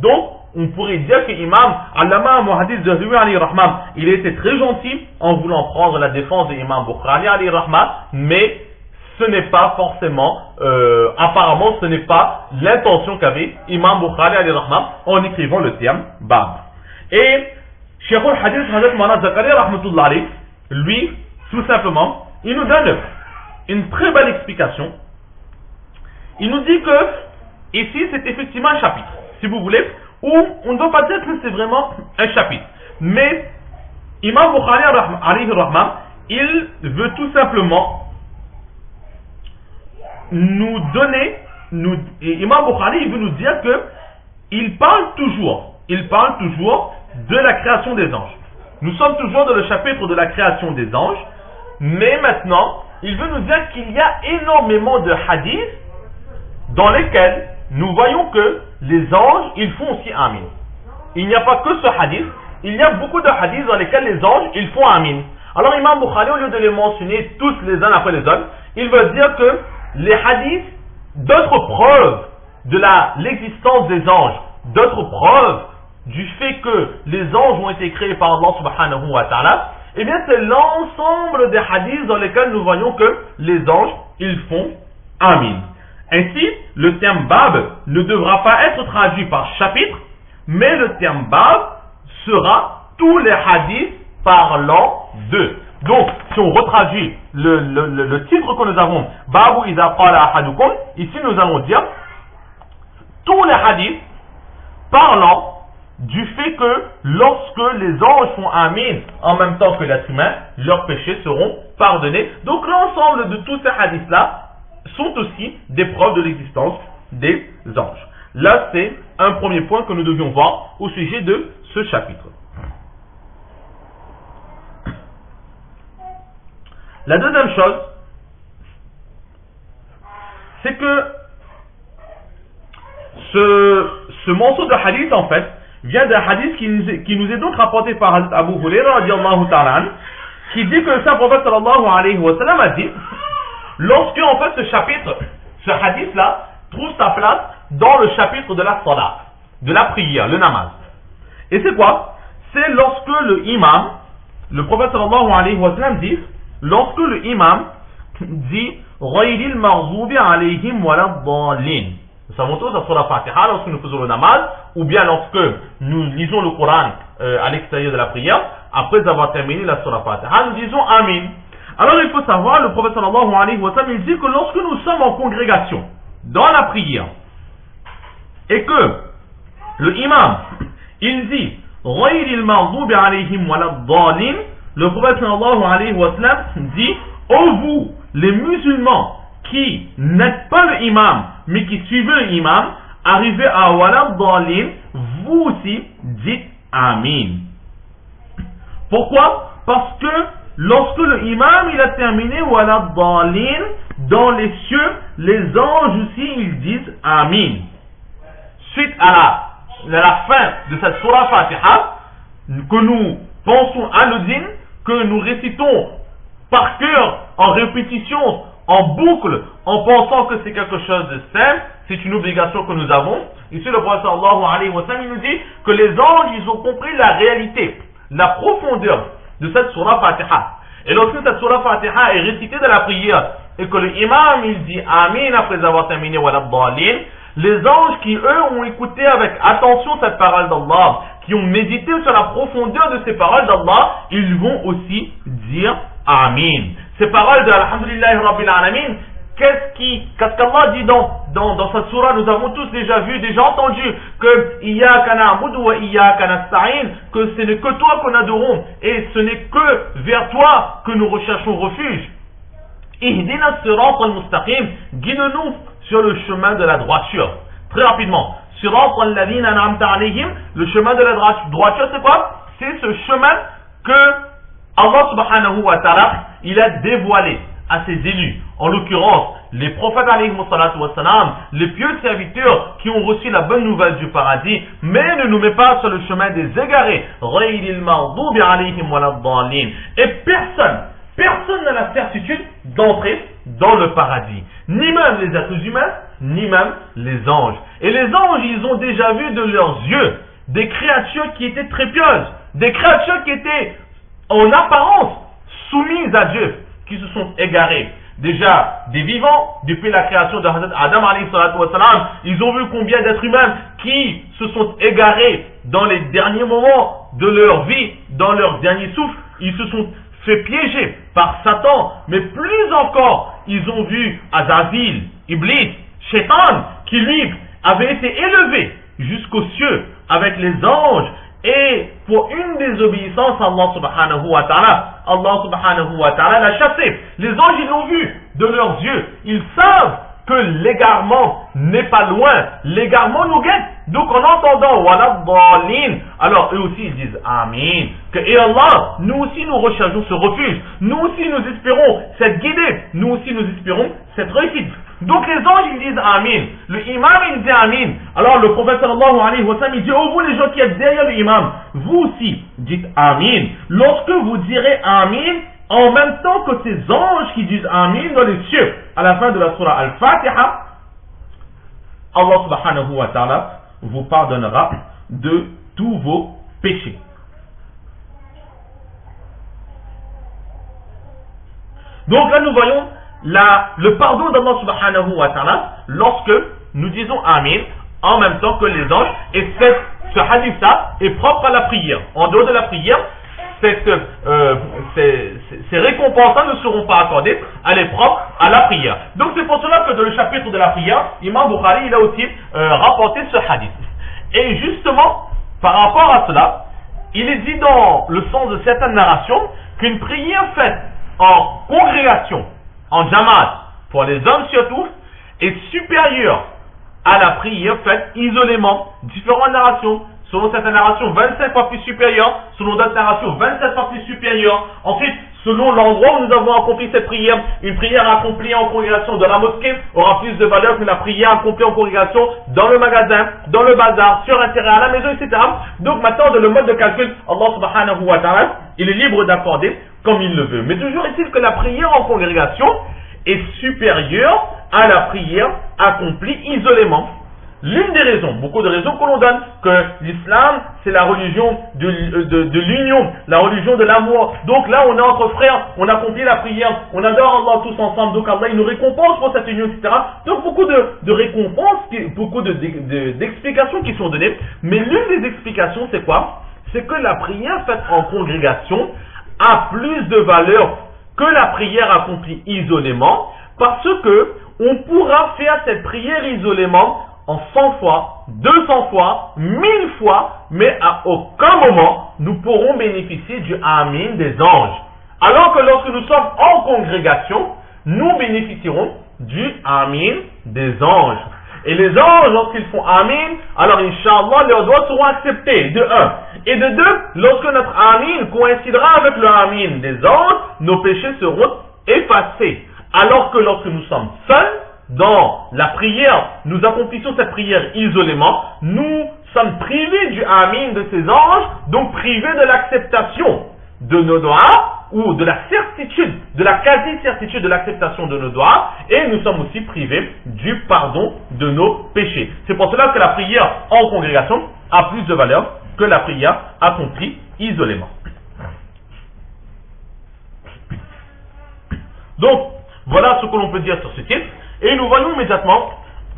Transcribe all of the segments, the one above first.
Donc, on pourrait dire que Imam Allama Muhaddis Zahawi alayhi rahman, il était très gentil en voulant prendre la défense de Imam Bukhari alayhi rahman, mais ce n'est pas forcément, apparemment ce n'est pas l'intention qu'avait Imam Bukhari alayhi rahman en écrivant le terme Bab. Et Cheikh al-Hadith Hazrat Maulana Zakaria rahmatullah alayhi, lui, tout simplement, il nous donne une très belle explication. Il nous dit que ici c'est effectivement un chapitre, si vous voulez, où on ne doit pas dire que c'est vraiment un chapitre. Mais Imam Bukhari alayhi rahman, il veut tout simplement nous donner, Imam Bukhari il veut nous dire que il parle toujours de la création des anges. Nous sommes toujours dans le chapitre de la création des anges, mais maintenant il veut nous dire qu'il y a énormément de hadiths dans lesquels nous voyons que les anges, ils font aussi amin. Il n'y a pas que ce hadith, il y a beaucoup de hadiths dans lesquels les anges, ils font amin. Alors Imam Bukhari, au lieu de les mentionner tous les uns après les autres, il veut dire que les hadiths, d'autres preuves de l'existence des anges, d'autres preuves du fait que les anges ont été créés par Allah subhanahu wa ta'ala, eh bien c'est l'ensemble des hadiths dans lesquels nous voyons que les anges, ils font amin. Ainsi, le terme Bab ne devra pas être traduit par chapitre, mais le terme Bab sera tous les hadiths parlant d'eux. Donc, si on retraduit le titre que nous avons, Babu Iza Qala Ahadukum, ici nous allons dire tous les hadiths parlant du fait que lorsque les anges font amin en même temps que l'être humain, leurs péchés seront pardonnés. Donc l'ensemble de tous ces hadiths-là sont aussi des preuves de l'existence des anges. Là, c'est un premier point que nous devions voir au sujet de ce chapitre. La deuxième chose, c'est que ce morceau de hadith, en fait, vient d'un hadith qui nous est donc rapporté par Abu Huraira radiallahu ta'ala, qui dit que le saint prophète sallallahu alayhi wa sallam a dit, lorsque en fait ce hadith-là, trouve sa place dans le chapitre de la salat, de la prière, le namaz. Et c'est quoi? C'est lorsque le imam, le prophète sallallahu alayhi wa sallam dit, lorsque le imam dit Ghayril maghdubi alayhim waladdallin. Nous savons tous sur la Fatiha lorsque nous faisons le namaz, ou bien lorsque nous lisons le Coran à l'extérieur de la prière, après avoir terminé la surah Fatiha, nous disons Amin. Alors il faut savoir, le prophète sallallahu alayhi wa sallam, il dit que lorsque nous sommes en congrégation, dans la prière, et que le imam, il dit Ghayril maghdubi alayhim waladdallin, le prophète sallallahu alayhi wa sallam dit, ô vous, les musulmans, qui n'êtes pas le imam, mais qui suivez le imam, arrivez à waladdallin, vous aussi dites Amin. Pourquoi? Parce que lorsque le imam il a terminé waladdallin, dans les cieux, les anges aussi ils disent Amin. Suite à la fin de cette surah Fatiha, que nous pensons à l'udin, que nous récitons par cœur, en répétition, en boucle, en pensant que c'est quelque chose de simple, c'est une obligation que nous avons. Ici le prophète sallallahu alayhi wa sallam nous dit que les anges ils ont compris la réalité, la profondeur de cette surah Fatiha. Et lorsque cette surah Fatiha est récitée dans la prière et que le imam il dit Amin après avoir terminé waladdallin, les anges qui eux ont écouté avec attention cette parole d'Allah, qui ont médité sur la profondeur de ces paroles d'Allah, ils vont aussi dire Amin. Ces paroles de Alhamdulillahi Rabbil Alamin, qu'est-ce qu'Allah dit dans cette surah? Nous avons tous déjà vu, déjà entendu que Iyyaka na'budu wa iyyaka nasta'in, que ce n'est que toi qu'on adorons et ce n'est que vers toi que nous recherchons refuge. Ihdina sirat al-mustaqim, guide-nous sur le chemin de la droiture. Très rapidement, sirat al-ladhina an'amta alayhim, le chemin de la droiture, c'est quoi? C'est ce chemin que Allah subhanahu wa ta'ala, il a dévoilé à ses élus, en l'occurrence les prophètes alayhi salatu wa salam, les pieux serviteurs qui ont reçu la bonne nouvelle du paradis, mais ne nous met pas sur le chemin des égarés. Ghayril maghdubi alayhim waladdallin. Et personne n'a la certitude d'entrer dans le paradis. Ni même les êtres humains, ni même les anges. Et les anges, ils ont déjà vu de leurs yeux des créatures qui étaient très pieuses, des créatures qui étaient en apparence soumises à Dieu, qui se sont égarées. Déjà, des vivants, depuis la création de Hazrat Adam, ils ont vu combien d'êtres humains qui se sont égarés dans les derniers moments de leur vie, dans leur dernier souffle. Ils se sont fait piéger par Satan, mais plus encore, ils ont vu Azazil, Iblis, Shaitan, qui lui avait été élevé jusqu'aux cieux avec les anges, et pour une désobéissance à Allah subhanahu wa ta'ala l'a chassé. Les anges, ils l'ont vu de leurs yeux. Ils savent que l'égarement n'est pas loin. L'égarement nous guette. Donc en entendant Wala Dhalin, alors eux aussi ils disent Amin. Que et Allah, nous aussi nous recherchons ce refuge. Nous aussi nous espérons cette guidée. Nous aussi nous espérons cette réussite. Donc les anges ils disent Amin. Le imam il dit Amin. Alors le prophète sallallahu alayhi wa sallam il dit oh vous les gens qui êtes derrière le imam, vous aussi dites Amin. Lorsque vous direz Amin, en même temps que ces anges qui disent Amin dans les cieux, à la fin de la surah Al-Fatiha, Allah subhanahu wa ta'ala vous pardonnera de tous vos péchés. Donc là nous voyons le pardon d'Allah subhanahu wa ta'ala lorsque nous disons Amin en même temps que les anges, et ce hadith-là est propre à la prière. En dehors de la prière, ces récompenses ne seront pas accordées, elle est propre à la prière. Donc c'est pour cela que dans le chapitre de la prière, Imam Bukhari il a aussi rapporté ce hadith. Et justement, par rapport à cela, il est dit dans le sens de certaines narrations qu'une prière faite en congrégation, en jamaat, pour les hommes surtout, est supérieure à la prière faite isolément. Différentes narrations. Selon certaines narrations, 25 fois plus supérieure. Selon d'autres narrations, 27 fois plus supérieure. Ensuite, selon l'endroit où nous avons accompli cette prière, une prière accomplie en congrégation dans la mosquée aura plus de valeur que la prière accomplie en congrégation dans le magasin, dans le bazar, sur un terrain, à la maison, etc. Donc maintenant, dans le mode de calcul, Allah subhanahu wa ta'ala, il est libre d'accorder comme il le veut. Mais toujours est-il que la prière en congrégation est supérieure à la prière accomplie isolément. L'une des raisons, beaucoup de raisons que l'on donne, que l'islam c'est la religion de l'union, la religion de l'amour. Donc là on est entre frères, on accomplit la prière, on adore Allah tous ensemble, donc Allah il nous récompense pour cette union, etc. Donc beaucoup de récompenses, beaucoup d'explications qui sont données, mais l'une des explications c'est quoi? C'est que la prière faite en congrégation a plus de valeur que la prière accomplie isolément, parce que on pourra faire cette prière isolément en 100 fois, 200 fois, 1000 fois, mais à aucun moment nous pourrons bénéficier du Amin des anges. Alors que lorsque nous sommes en congrégation, nous bénéficierons du Amin des anges. Et les anges, lorsqu'ils font Amin, alors Inch'Allah, leurs doigts seront acceptés, de un. Et de deux, lorsque notre Amin coïncidera avec le Amin des anges, nos péchés seront effacés. Alors que lorsque nous sommes seuls, dans la prière, nous accomplissons cette prière isolément, nous sommes privés du Amin de ces anges, donc privés de l'acceptation de nos doigts, ou de la certitude, de la quasi-certitude de l'acceptation de nos doigts, et nous sommes aussi privés du pardon de nos péchés. C'est pour cela que la prière en congrégation a plus de valeur que la prière accomplie isolément. Donc, voilà ce que l'on peut dire sur ce titre. Et nous voyons immédiatement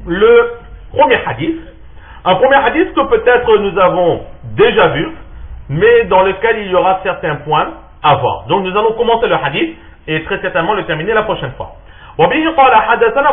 le premier hadith. Un premier hadith que peut-être nous avons déjà vu, mais dans lequel il y aura certains points à voir. Donc nous allons commencer le hadith et très certainement le terminer la prochaine fois. وبه قال حدثنا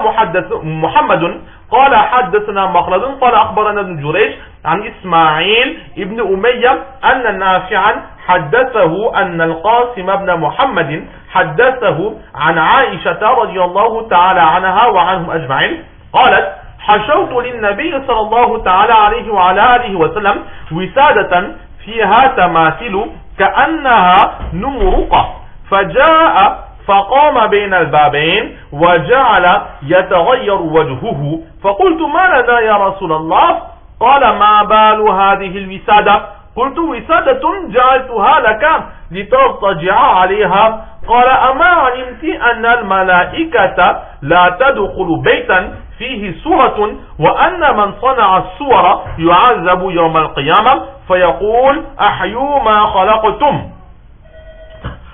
محمد قال حدثنا مخلد قال أخبرنا ابن جريج عن إسماعيل ابن أمية أن نافعا حدثه أن القاسم بن محمد حدثه عن عائشة رضي الله تعالى عنها وعنهم أجمعين قالت حشوت للنبي صلى الله تعالى عليه وعلى آله وسلم وسادة فيها تماثيل كأنها نمرقة فجاء فقام بين البابين وجعل يتغير وجهه فقلت ما لنا يا رسول الله قال ما بال هذه الوسادة قلت وسادة جعلتها لك لتضطجع عليها قال أما علمت أن الملائكة لا تدخل بيتا فيه سورة وأن من صنع السور يعذب يوم القيامة فيقول أحيوا ما خلقتم.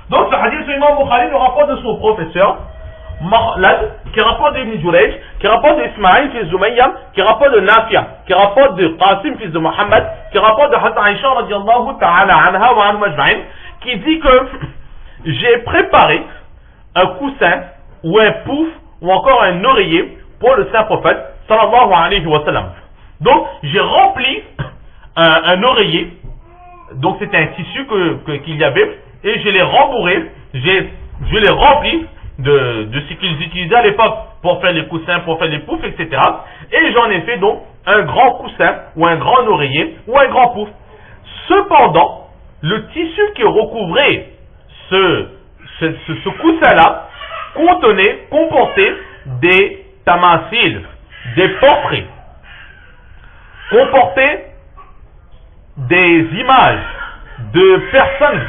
Donc ce hadith sur Imam Bukhari le rapporte de son professeur Makhlad, qui rapporte d'Ibn Jurayj, qui rapporte d'Ismaïl fils d'Umayyam, qui rapporte de Nafia, qui rapporte de Qasim fils de Mohammed, qui rapporte de Hatta Aisha radiallahu ta'ala anha wa anhu ajma'in, qui dit que j'ai préparé un coussin ou un pouf ou encore un oreiller pour le saint prophète sallallahu alayhi wa sallam. Donc j'ai rempli un oreiller, donc c'était un tissu qu'il y avait, et je l'ai rembourré, je l'ai rempli de ce qu'ils utilisaient à l'époque pour faire les coussins, pour faire les poufs, etc. Et j'en ai fait donc un grand coussin ou un grand oreiller ou un grand pouf. Cependant, le tissu qui recouvrait ce coussin-là comportait des tamasil, des portraits, comportait des images de personnes